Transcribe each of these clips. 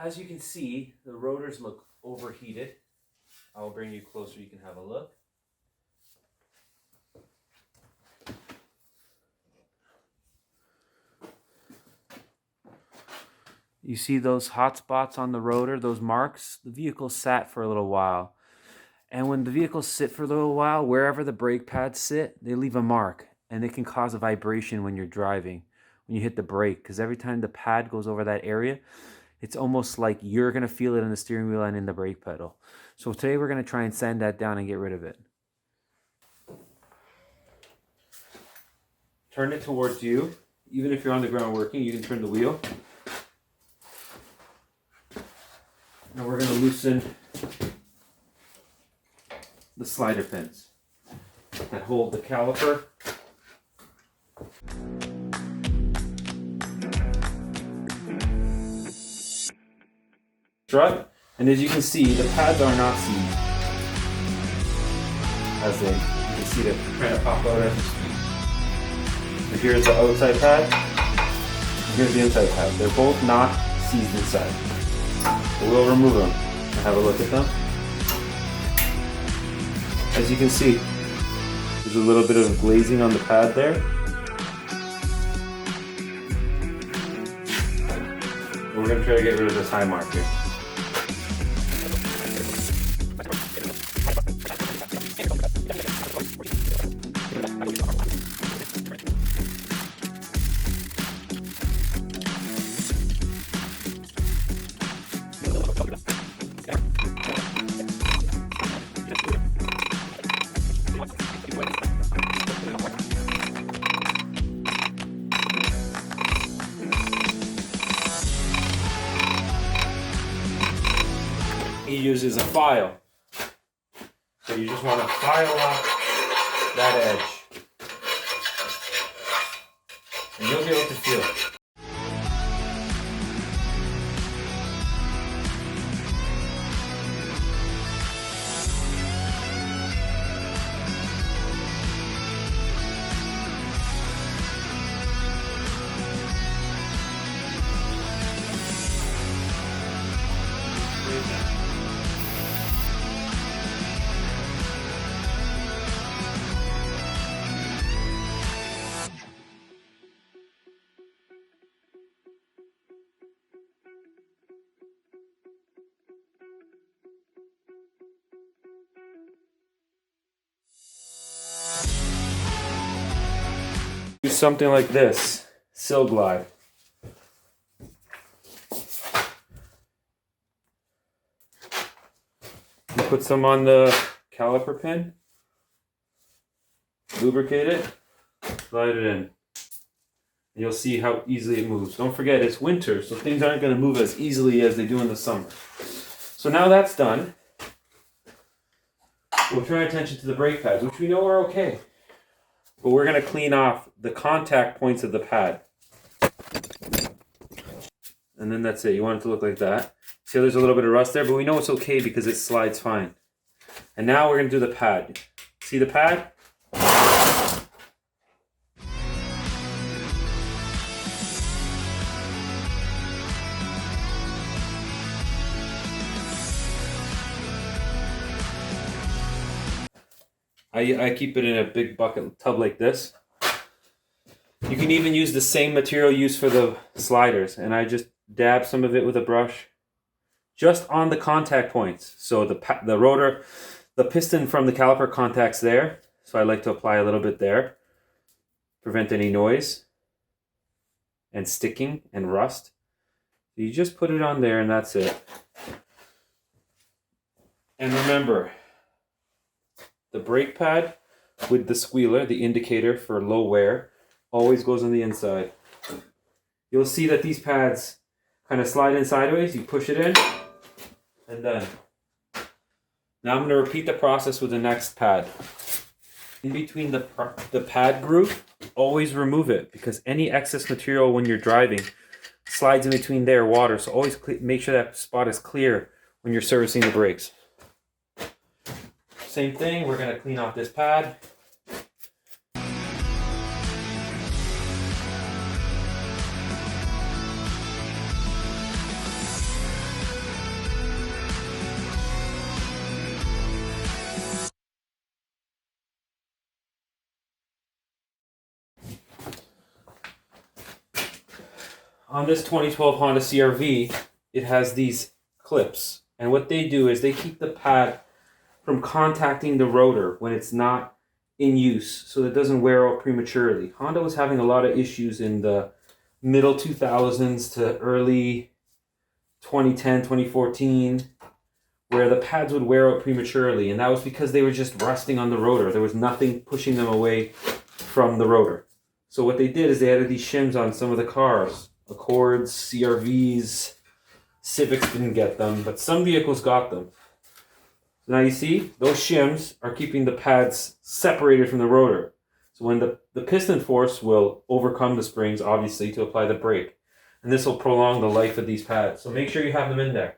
as you can see, the rotors look overheated. I'll bring you closer, you can have a look. You see those hot spots on the rotor, those marks? The vehicle sat for a little while. And when the vehicles sit for a little while, wherever the brake pads sit, they leave a mark. And it can cause a vibration when you're driving, when you hit the brake. Because every time the pad goes over that area, it's almost like you're going to feel it in the steering wheel and in the brake pedal. So today we're going to try and sand that down and get rid of it. Turn it towards you. Even if you're on the ground working, you can turn the wheel. Now we're going to loosen the slider pins that hold the caliper. Strut, and as you can see, the pads are not seized. As you can see, they're trying to pop out as we speak. So here's the outside pad, and here's the inside pad. They're both not seized inside. So we'll remove them and have a look at them. As you can see, there's a little bit of glazing on the pad there. We're going to try to get rid of this high mark here. He uses a file. So you just want to file off that edge. And you'll be able to feel it. Do something like this, sill glide. You put some on the caliper pin, lubricate it, slide it in. You'll see how easily it moves. Don't forget, it's winter, so things aren't going to move as easily as they do in the summer. So now that's done, we'll turn our attention to the brake pads, which we know are okay. But we're going to clean off the contact points of the pad. And then that's it. You want it to look like that. See, there's a little bit of rust there, but we know it's okay because it slides fine. And now we're going to do the pad. See the pad? I keep it in a big bucket tub like this. You can even use the same material used for the sliders, and I just dab some of it with a brush just on the contact points. So the rotor, the piston from the caliper contacts there, so I like to apply a little bit there, prevent any noise and sticking and rust. You just put it on there and that's it. And remember, the brake pad with the squealer, the indicator for low wear, always goes on the inside. You'll see that these pads kind of slide in sideways. You push it in, and done. Now I'm going to repeat the process with the next pad. In between the pad groove, always remove it, because any excess material when you're driving slides in between there, water. So always make sure that spot is clear when you're servicing the brakes. Same thing, we're going to clean off this pad. on this 2012 Honda CRV, it has these clips. And what they do is they keep the pad from contacting the rotor when it's not in use, so that it doesn't wear out prematurely. Honda was having a lot of issues in the middle 2000s to early 2010, 2014, where the pads would wear out prematurely, and that was because they were just rusting on the rotor. There was nothing pushing them away from the rotor. So what they did is they added these shims on some of the cars. Accords, CRVs, Civics didn't get them, but some vehicles got them. So now you see, those shims are keeping the pads separated from the rotor. So when the piston force will overcome the springs, obviously, to apply the brake. And this will prolong the life of these pads. So make sure you have them in there.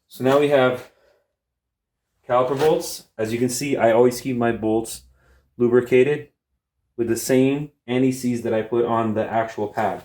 So now we have caliper bolts. As you can see, I always keep my bolts lubricated with the same anti-seize that I put on the actual pad.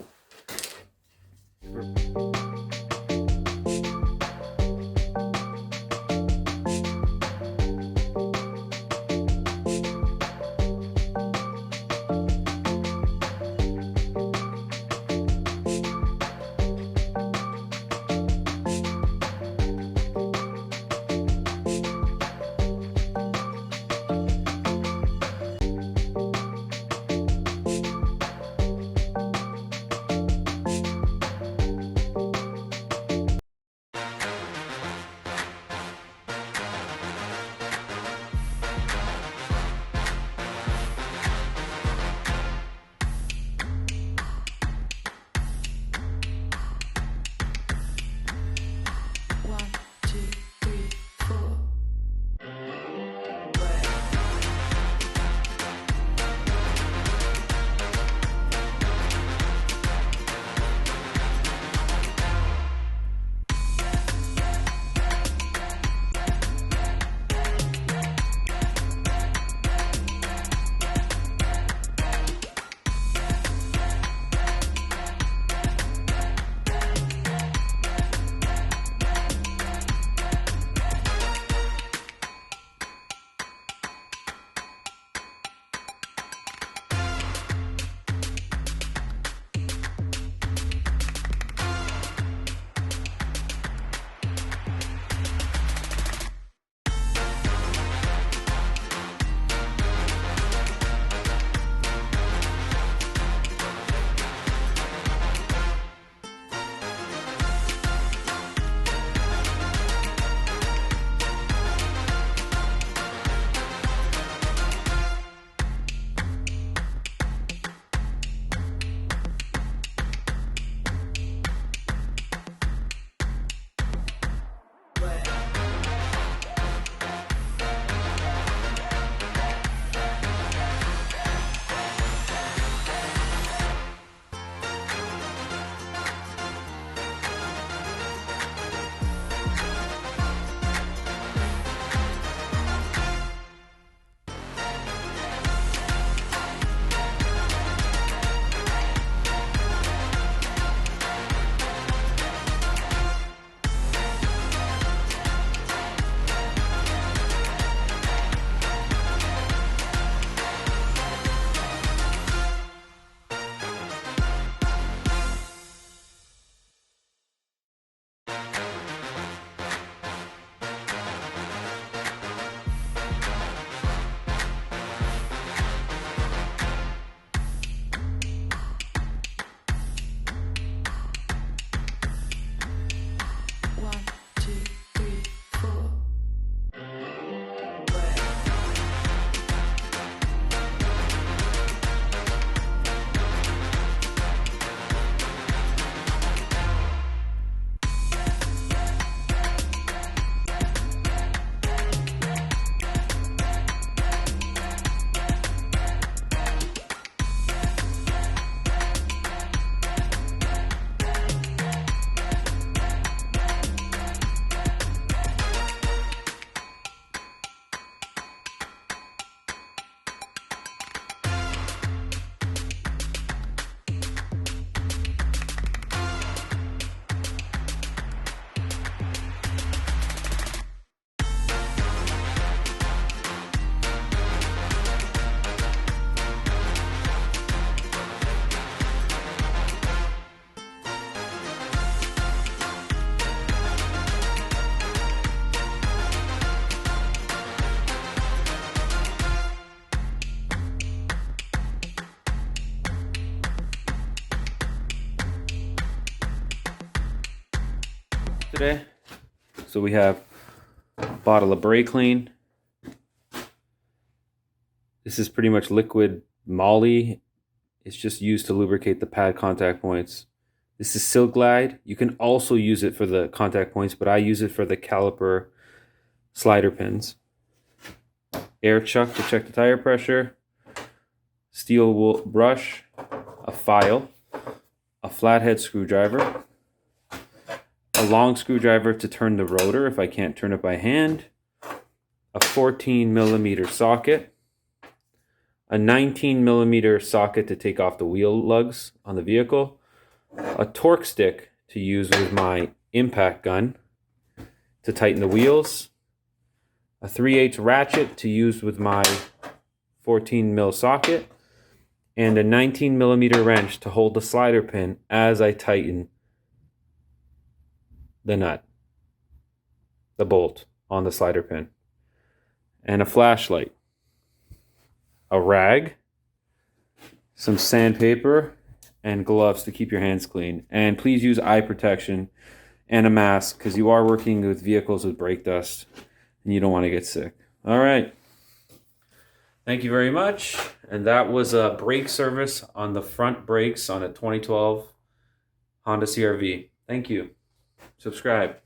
today. So we have a bottle of brake clean. This is pretty much liquid moly. It's just used to lubricate the pad contact points. This is Silk Glide. You can also use it for the contact points, but I use it for the caliper slider pins. Air chuck to check the tire pressure. Steel wool brush. A file. A flathead screwdriver. A long screwdriver to turn the rotor if I can't turn it by hand. A 14mm socket. A 19mm socket to take off the wheel lugs on the vehicle, a torque stick to use with my impact gun to tighten the wheels, a 3/8 ratchet to use with my 14mm socket, and a 19mm wrench to hold the slider pin as I tighten the nut, the bolt on the slider pin, and a flashlight. A rag, some sandpaper, and gloves to keep your hands clean. And please use eye protection and a mask because you are working with vehicles with brake dust and you don't want to get sick. All right. Thank you very much. And that was a brake service on the front brakes on a 2012 Honda CRV. Thank you. Subscribe.